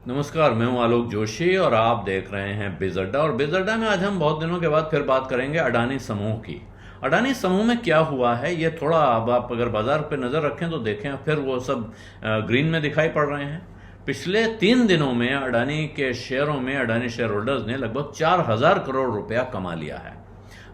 नमस्कार, मैं हूं आलोक जोशी और आप देख रहे हैं बिज़ अड्डा। और बिज़ अड्डा में आज हम बहुत दिनों के बाद फिर बात करेंगे अडानी समूह की। अडानी समूह में क्या हुआ है ये थोड़ा, अब आप अगर बाजार पे नज़र रखें तो देखें फिर वो सब ग्रीन में दिखाई पड़ रहे हैं। पिछले 3 दिनों में अडानी के शेयरों में अडानी शेयर होल्डर्स ने लगभग 4,000 करोड़ रुपया कमा लिया है।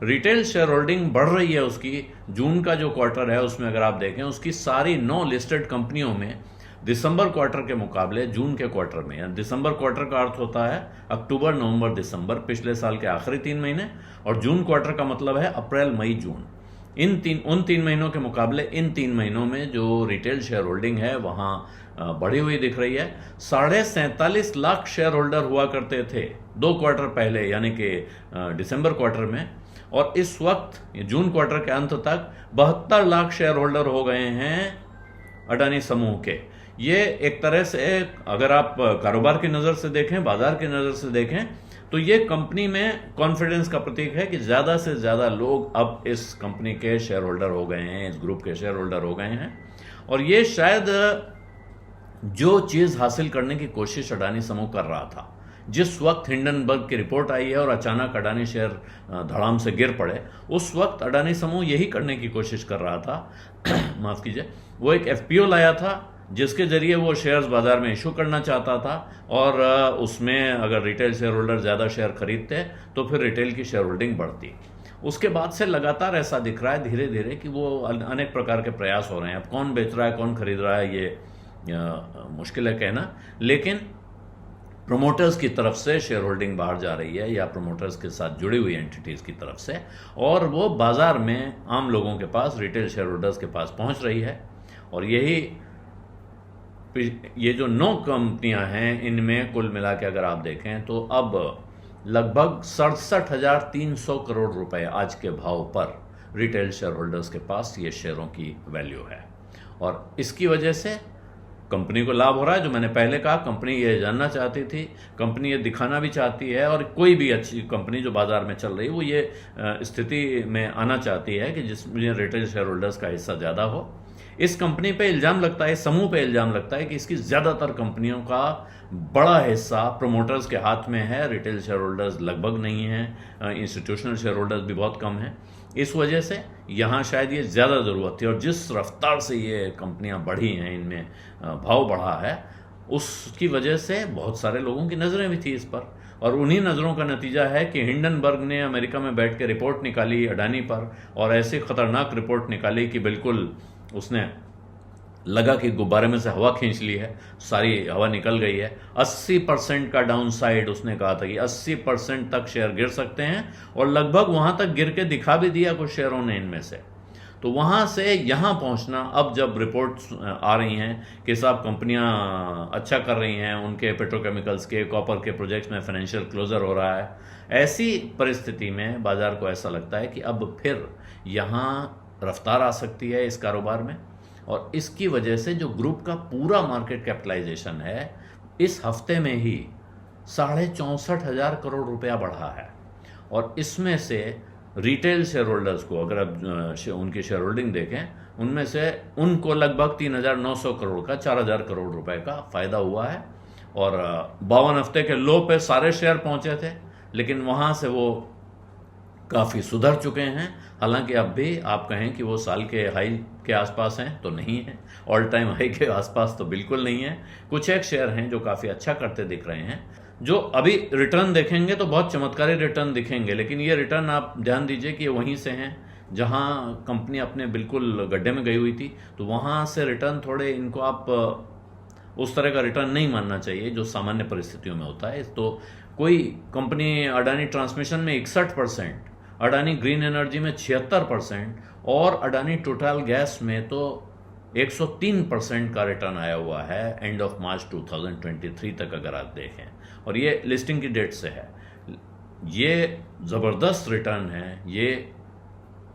रिटेल शेयर होल्डिंग बढ़ रही है उसकी। जून का जो क्वार्टर है उसमें अगर आप देखें उसकी सारी 9 लिस्टेड कंपनियों में दिसंबर क्वार्टर के मुकाबले जून के क्वार्टर में, या दिसंबर क्वार्टर का अर्थ होता है अक्टूबर नवंबर दिसंबर, पिछले साल के आखिरी 3 महीने, और जून क्वार्टर का मतलब है अप्रैल मई जून। उन 3 महीनों के मुकाबले इन 3 महीनों में जो रिटेल शेयर होल्डिंग है वहाँ बढ़ी हुई दिख रही है। 47.5 लाख शेयर होल्डर हुआ करते थे 2 क्वार्टर पहले, यानी कि दिसंबर क्वार्टर में, और इस वक्त जून क्वार्टर के अंत तक 72 लाख शेयर होल्डर हो गए हैं अडानी समूह के। ये एक तरह से, अगर आप कारोबार की नज़र से देखें, बाजार की नज़र से देखें, तो ये कंपनी में कॉन्फिडेंस का प्रतीक है कि ज़्यादा से ज़्यादा लोग अब इस कंपनी के शेयर होल्डर हो गए हैं, इस ग्रुप के शेयर होल्डर हो गए हैं। और ये शायद जो चीज़ हासिल करने की कोशिश अडानी समूह कर रहा था, जिस वक्त हिंडनबर्ग की रिपोर्ट आई है और अचानक अडानी शेयर धड़ाम से गिर पड़े, उस वक्त अडानी समूह यही करने की कोशिश कर रहा था माफ़ कीजिए, वो एक एफपीओ लाया था जिसके जरिए वो शेयर्स बाजार में इशू करना चाहता था, और उसमें अगर रिटेल शेयर होल्डर ज़्यादा शेयर खरीदते तो फिर रिटेल की शेयर होल्डिंग बढ़ती। उसके बाद से लगातार ऐसा दिख रहा है धीरे धीरे कि वो अनेक प्रकार के प्रयास हो रहे हैं। अब कौन बेच रहा है कौन खरीद रहा है ये मुश्किल है कहना, लेकिन प्रोमोटर्स की तरफ से शेयर होल्डिंग बाहर जा रही है, या प्रोमोटर्स के साथ जुड़ी हुई एंटिटीज़ की तरफ से, और वो बाजार में आम लोगों के पास, रिटेल शेयर होल्डर्स के पास पहुंच रही है। और ये जो 9 कंपनियां हैं, इनमें कुल मिला के अगर आप देखें तो अब लगभग 67,300 करोड़ रुपए आज के भाव पर रिटेल शेयर होल्डर्स के पास ये शेयरों की वैल्यू है। और इसकी वजह से कंपनी को लाभ हो रहा है। जो मैंने पहले कहा, कंपनी ये जानना चाहती थी, कंपनी ये दिखाना भी चाहती है, और कोई भी अच्छी कंपनी जो बाजार में चल रही है वो ये स्थिति में आना चाहती है कि जिसमें रिटेल शेयर होल्डर्स का हिस्सा ज़्यादा हो। इस कंपनी पे इल्ज़ाम लगता है, समूह पे इल्ज़ाम लगता है कि इसकी ज़्यादातर कंपनियों का बड़ा हिस्सा प्रोमोटर्स के हाथ में है, रिटेल शेयर होल्डर्स लगभग नहीं हैं, इंस्टीट्यूशनल शेयर होल्डर्स भी बहुत कम हैं। इस वजह से यहाँ शायद ये ज़्यादा ज़रूरत थी, और जिस रफ्तार से ये कंपनियाँ बढ़ी हैं, इनमें भाव बढ़ा है, उसकी वजह से बहुत सारे लोगों की नज़रें भी थी इस पर। और उन्हीं नज़रों का नतीजा है कि हिंडनबर्ग ने अमेरिका में बैठ के रिपोर्ट निकाली अडानी पर, और ऐसी ख़तरनाक रिपोर्ट निकाली कि बिल्कुल उसने लगा कि गुब्बारे में से हवा खींच ली है, सारी हवा निकल गई है। 80% का डाउन साइड उसने कहा था कि 80% तक शेयर गिर सकते हैं, और लगभग वहाँ तक गिर के दिखा भी दिया कुछ शेयरों ने इनमें से। तो वहाँ से यहाँ पहुँचना, अब जब रिपोर्ट्स आ रही हैं कि साहब कंपनियाँ अच्छा कर रही हैं, उनके पेट्रोकेमिकल्स के, कॉपर के प्रोजेक्ट्स में फाइनेंशियल क्लोजर हो रहा है, ऐसी परिस्थिति में बाजार को ऐसा लगता है कि अब फिर यहाँ रफ्तार आ सकती है इस कारोबार में। और इसकी वजह से जो ग्रुप का पूरा मार्केट कैपिटलाइजेशन है, इस हफ्ते में ही 64,500 करोड़ रुपया बढ़ा है। और इसमें से रिटेल शेयर होल्डर्स को अगर आप उनकी शेयर होल्डिंग देखें, उनमें से उनको लगभग 3,900 करोड़ का, 4,000 करोड़ रुपए का फ़ायदा हुआ है। और 52 हफ्ते के लो पे सारे शेयर पहुंचे थे, लेकिन वहाँ से वो काफ़ी सुधर चुके हैं। हालांकि अब भी आप कहें कि वो साल के हाई के आसपास हैं तो नहीं है, ऑल टाइम हाई के आसपास तो बिल्कुल नहीं है। कुछ एक शेयर हैं जो काफ़ी अच्छा करते दिख रहे हैं, जो अभी रिटर्न देखेंगे तो बहुत चमत्कारी रिटर्न दिखेंगे, लेकिन ये रिटर्न आप ध्यान दीजिए कि ये वहीं से हैं जहां कंपनी अपने बिल्कुल गड्ढे में गई हुई थी। तो वहां से रिटर्न थोड़े, इनको आप उस तरह का रिटर्न नहीं मानना चाहिए जो सामान्य परिस्थितियों में होता है। तो कोई कंपनी अडानी ट्रांसमिशन में 61%, अडानी ग्रीन एनर्जी में 76%, और अडानी टोटल गैस में तो 103% का रिटर्न आया हुआ है एंड ऑफ मार्च 2023 तक अगर आप देखें, और ये लिस्टिंग की डेट से है। ये ज़बरदस्त रिटर्न है, ये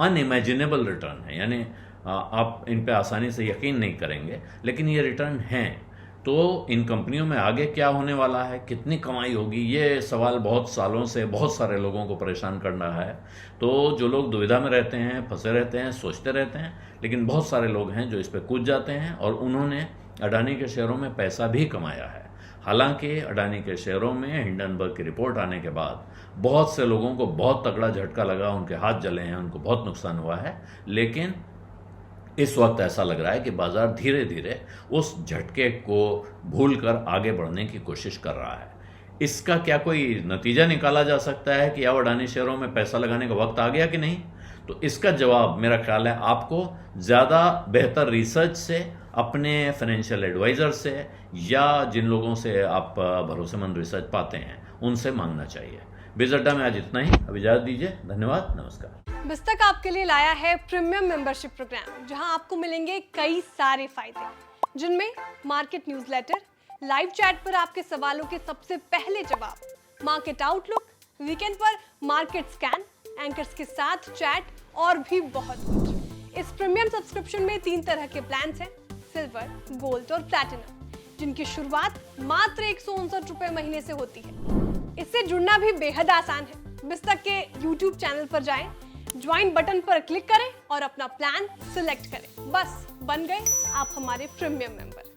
अनइमेजिनेबल रिटर्न है, यानी आप इन पे आसानी से यकीन नहीं करेंगे, लेकिन ये रिटर्न हैं। तो इन कंपनियों में आगे क्या होने वाला है, कितनी कमाई होगी, ये सवाल बहुत सालों से बहुत सारे लोगों को परेशान कर रहा है। तो जो लोग दुविधा में रहते हैं, फंसे रहते हैं, सोचते रहते हैं, लेकिन बहुत सारे लोग हैं जो इस पे कूद जाते हैं, और उन्होंने अडानी के शेयरों में पैसा भी कमाया है। हालांकि अडानी के शेयरों में हिंडनबर्ग की रिपोर्ट आने के बाद बहुत से लोगों को बहुत तगड़ा झटका लगा, उनके हाथ जले हैं, उनको बहुत नुकसान हुआ है। लेकिन इस वक्त ऐसा लग रहा है कि बाजार धीरे धीरे उस झटके को भूलकर आगे बढ़ने की कोशिश कर रहा है। इसका क्या कोई नतीजा निकाला जा सकता है कि अब अडानी शेयरों में पैसा लगाने का वक्त आ गया कि नहीं? तो इसका जवाब मेरा ख्याल है आपको ज़्यादा बेहतर रिसर्च से, अपने फाइनेंशियल एडवाइज़र से, या जिन लोगों से आप भरोसेमंद रिसर्च पाते हैं उनसे मांगना चाहिए। बिज़ अड्डा में आज इतना ही। अब इजाज़त दीजिए। धन्यवाद, नमस्कार। बिस्तक आपके लिए लाया है प्रीमियम मेंबरशिप प्रोग्राम, जहां आपको मिलेंगे कई सारे फायदे, जिनमें मार्केट न्यूज़लेटर, लाइव चैट पर आपके सवालों के सबसे पहले जवाब, मार्केट आउटलुक, वीकेंड पर मार्केट स्कैन, एंकर्स के साथ चैट और भी बहुत कुछ। इस प्रीमियम सब्सक्रिप्शन में 3 तरह के प्लान्स हैं, सिल्वर, गोल्ड और प्लैटिनम, जिनकी शुरुआत मात्र 159 रुपए महीने से होती है। इससे जुड़ना भी बेहद आसान है। बिस्तक के YouTube चैनल पर जाएं, ज्वाइन बटन पर क्लिक करें और अपना प्लान सिलेक्ट करें। बस बन गए आप हमारे प्रीमियम मेंबर।